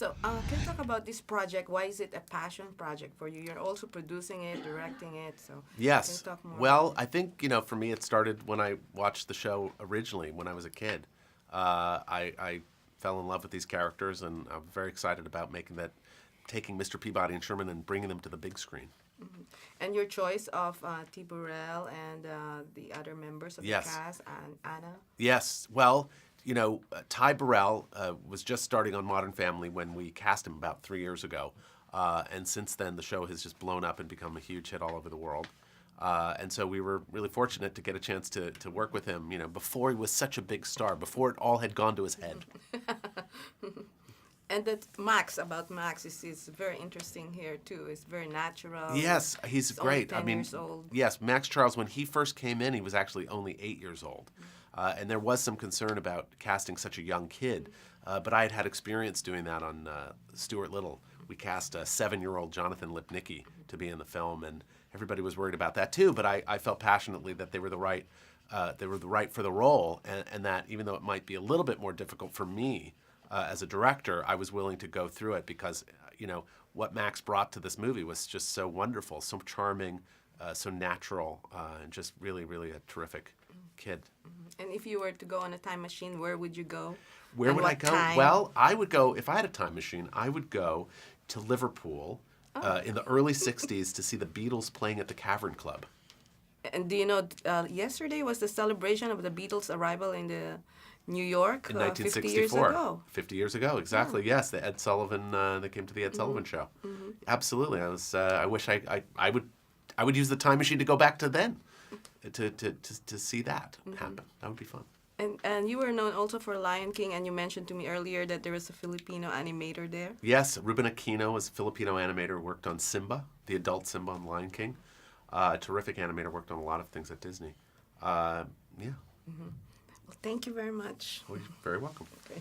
So, can you talk about this project? Why is it a passion project for you? You're also producing it, directing it. So, can you Yes. talk more? Well, I think, for me, it started when I watched the show originally when I was a kid. I fell in love with these characters, and I'm very excited about taking Mr. Peabody and Sherman and bringing them to the big screen. And your choice of T. Burrell and the other members of Yes. the cast, and Anna? Yes. Well, Ty Burrell was just starting on Modern Family when we cast him about 3 years ago. And since then, the show has just blown up and become a huge hit all over the world. And so we were really fortunate to get a chance to work with him, before he was such a big star, before it all had gone to his head. And that Max is very interesting here too. It's very natural. Yes, he's great. Only 10 years old. Yes, Max Charles, when he first came in, he was actually only 8 years old. And there was some concern about casting such a young kid. But I had experience doing that on Stuart Little. We cast a 7-year-old Jonathan Lipnicki to be in the film, and everybody was worried about that too. But I felt passionately that they were the right for the role, and that even though it might be a little bit more difficult for me as a director, I was willing to go through it because what Max brought to this movie was just so wonderful, so charming, so natural, and just really, really a terrific kid. And if you were to go on a time machine, where would you go? Where And would I what go? time? Well, I would go, if I had a time machine, I would go to Liverpool in the early 60s to see the Beatles playing at the Cavern Club. And do you know, yesterday was the celebration of the Beatles' arrival in New York In 50 1964. years ago. 50 years ago, exactly. Yes, the Ed Sullivan. They came to the Ed Sullivan Show. Absolutely. I wish I would use the time machine to go back to then, to see that happen. That would be fun. And you were known also for Lion King, and you mentioned to me earlier that there was a Filipino animator there. Yes, Ruben Aquino was a Filipino animator, worked on Simba, the adult Simba on Lion King. A terrific animator, worked on a lot of things at Disney. Yeah. Well, thank you very much. Well, you're very welcome. Okay.